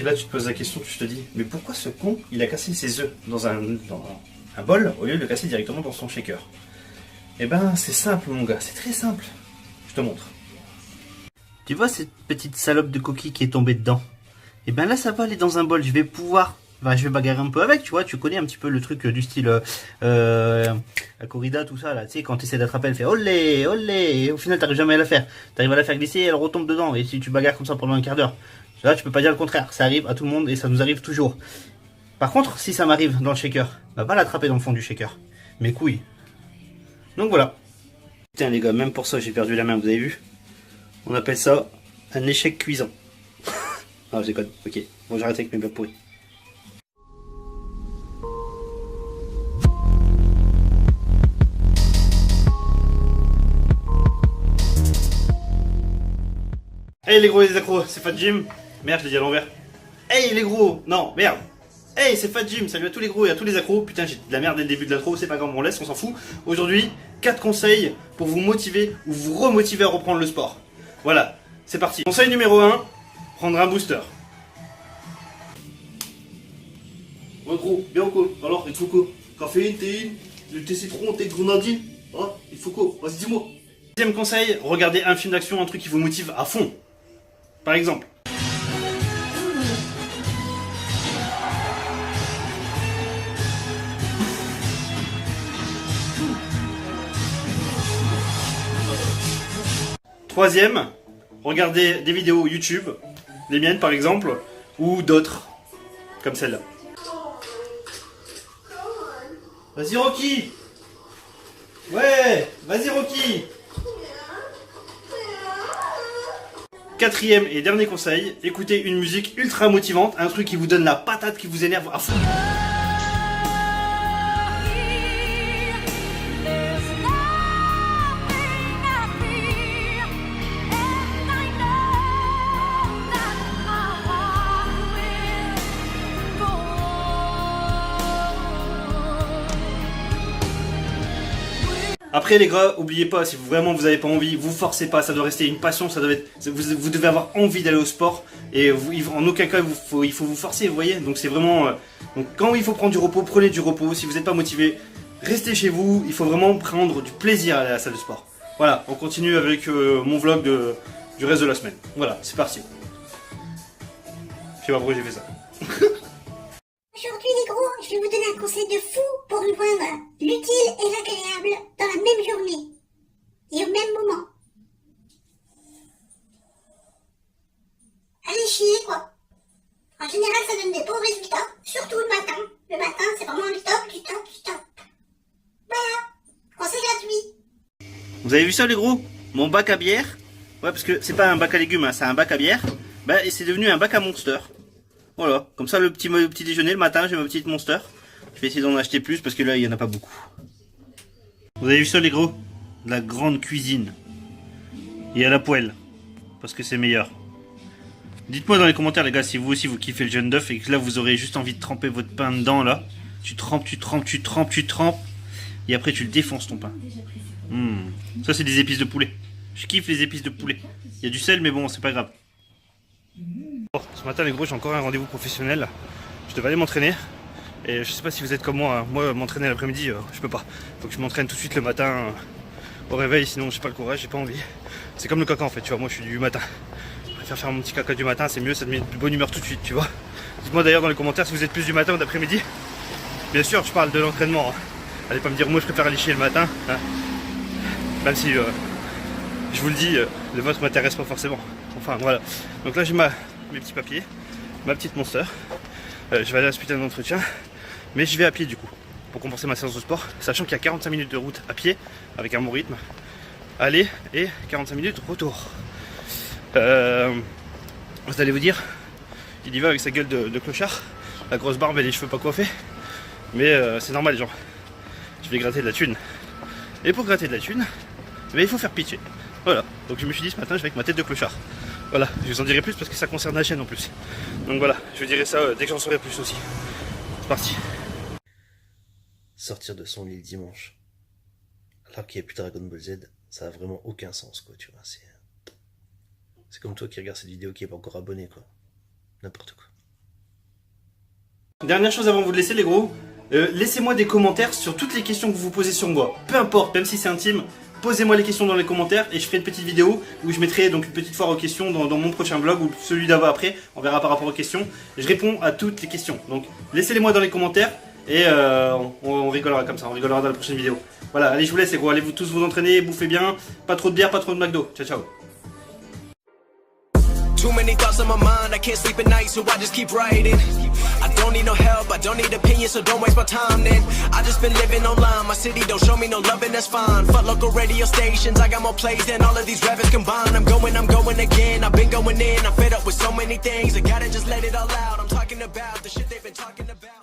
là tu te poses la question, tu te dis, mais pourquoi ce con, il a cassé ses œufs dans un bol au lieu de le casser directement dans son shaker? Eh ben, c'est simple mon gars, c'est très simple. Je te montre. Tu vois cette petite salope de coquille qui est tombée dedans? Et ben là ça va aller dans un bol, je vais pouvoir, enfin, je vais bagarrer un peu avec, tu vois, tu connais un petit peu le truc du style la corrida, tout ça là, tu sais, quand tu essaies d'attraper elle fait olé, olé, et au final t'arrives jamais à la faire, t'arrives à la faire glisser et elle retombe dedans, et si tu bagarres comme ça pendant un quart d'heure, là tu peux pas dire le contraire, ça arrive à tout le monde et ça nous arrive toujours. Par contre, si ça m'arrive dans le shaker, bah va l'attraper dans le fond du shaker, mes couilles. Donc voilà. Putain les gars, même pour ça j'ai perdu la main, vous avez vu? On appelle ça un échec cuisant. Ah, je déconne, ok. Bon, j'arrête avec mes blagues pourries. Hey les gros et les accros, c'est Fat Jim. Merde, je l'ai dit à l'envers. Hey les gros, non, merde. Hey, c'est Fat Jim, salut à tous les gros et à tous les accros. Putain, j'ai de la merde dès le début de l'intro, c'est pas grave, on laisse, on s'en fout. Aujourd'hui, 4 conseils pour vous motiver ou vous remotiver à reprendre le sport. Voilà, c'est parti. Conseil numéro 1, prendre un booster. Ouais gros, bien ou quoi? Alors, il te faut quoi? Caféine, théine, du thé citron, thé grenadine? Hein? Il faut quoi? Vas-y, dis-moi. Deuxième conseil, regardez un film d'action, un truc qui vous motive à fond. Par exemple. Troisième, regardez des vidéos YouTube, les miennes par exemple, ou d'autres, comme celle-là. Vas-y Rocky! Ouais! Vas-y Rocky! Quatrième et dernier conseil, écoutez une musique ultra motivante, un truc qui vous donne la patate, qui vous énerve à fond. Après les gars, oubliez pas, si vraiment vous avez pas envie, vous forcez pas, ça doit rester une passion, ça doit être, vous devez avoir envie d'aller au sport et en aucun cas il faut vous forcer, vous voyez. Donc c'est vraiment, donc quand il faut prendre du repos, prenez du repos. Si vous n'êtes pas motivé, restez chez vous. Il faut vraiment prendre du plaisir à aller à la salle de sport. Voilà, on continue avec mon vlog du reste de la semaine. Voilà, c'est parti. Je sais pas pourquoi j'ai fait ça. Aujourd'hui les gros, je vais vous donner un conseil de fou pour joindre l'utile et l'agréable dans la même journée et au même moment. Allez chier quoi. En général ça donne des bons résultats, surtout le matin. Le matin c'est vraiment le top du top du top. Voilà, conseil gratuit. Vous avez vu ça les gros? Mon bac à bière. Ouais parce que c'est pas un bac à légumes, hein, c'est un bac à bière. Bah et c'est devenu un bac à Monster. Voilà, comme ça le petit déjeuner le matin, j'ai ma petite Monster. Je vais essayer d'en acheter plus parce que là il n'y en a pas beaucoup. Vous avez vu ça les gros? De la grande cuisine. Et à la poêle. Parce que c'est meilleur. Dites-moi dans les commentaires les gars si vous aussi vous kiffez le jaune d'œuf et que là vous aurez juste envie de tremper votre pain dedans là. Tu trempes, tu trempes, tu trempes, tu trempes. Et après tu le défonces ton pain. Ça c'est des épices de poulet. Je kiffe les épices de poulet. Il y a du sel mais bon c'est pas grave. Bon, ce matin les gros j'ai encore un rendez-vous professionnel. Je devais aller m'entraîner. Et je sais pas si vous êtes comme moi, hein. Moi m'entraîner l'après-midi je peux pas. Faut que je m'entraîne tout de suite le matin au réveil, sinon j'ai pas le courage, j'ai pas envie. C'est comme le caca en fait, tu vois, moi je suis du matin. Je préfère faire mon petit caca du matin, c'est mieux, ça te met de bonne humeur tout de suite, tu vois. Dites-moi d'ailleurs dans les commentaires si vous êtes plus du matin ou d'après-midi. Bien sûr je parle de l'entraînement. Hein. Allez pas me dire moi je préfère aller chier le matin. Hein. Même si je vous le dis, le vôtre m'intéresse pas forcément. Enfin voilà. Donc là j'ai mes petits papiers, ma petite Monster. Je vais aller à ce putain d'entretien, mais je vais à pied du coup, pour compenser ma séance de sport, sachant qu'il y a 45 minutes de route à pied, avec un bon rythme, aller, et 45 minutes retour. Vous allez vous dire, il y va avec sa gueule de clochard, la grosse barbe et les cheveux pas coiffés, mais c'est normal les gens, je vais gratter de la thune. Et pour gratter de la thune, il faut faire pitié. Voilà, donc je me suis dit ce matin je vais avec ma tête de clochard. Voilà, je vous en dirai plus parce que ça concerne la chaîne en plus. Donc voilà, je vous dirai ça dès que j'en saurai plus aussi. C'est parti. Sortir de son lit le dimanche, alors qu'il n'y a plus Dragon Ball Z, ça a vraiment aucun sens quoi, tu vois. C'est comme toi qui regarde cette vidéo qui n'est pas encore abonné quoi. N'importe quoi. Dernière chose avant de vous laisser les gros, laissez-moi des commentaires sur toutes les questions que vous vous posez sur moi. Peu importe, même si c'est intime, posez-moi les questions dans les commentaires et je ferai une petite vidéo où je mettrai donc une petite foire aux questions dans mon prochain vlog ou celui d'avant après. On verra par rapport aux questions. Je réponds à toutes les questions. Donc laissez-les-moi dans les commentaires et on rigolera comme ça. On rigolera dans la prochaine vidéo. Voilà, allez je vous laisse les gros. Allez vous tous vous entraîner, bouffez bien. Pas trop de bière, pas trop de McDo. Ciao ciao. Too many thoughts on my mind, I can't sleep at night, so I just keep writing. I don't need no help, I don't need opinions, so don't waste my time then. I just been living online, my city don't show me no love and that's fine. Fuck local radio stations, I got more plays than all of these rappers combined. I'm going again, I've been going in, I'm fed up with so many things. I gotta just let it all out, I'm talking about the shit they've been talking about.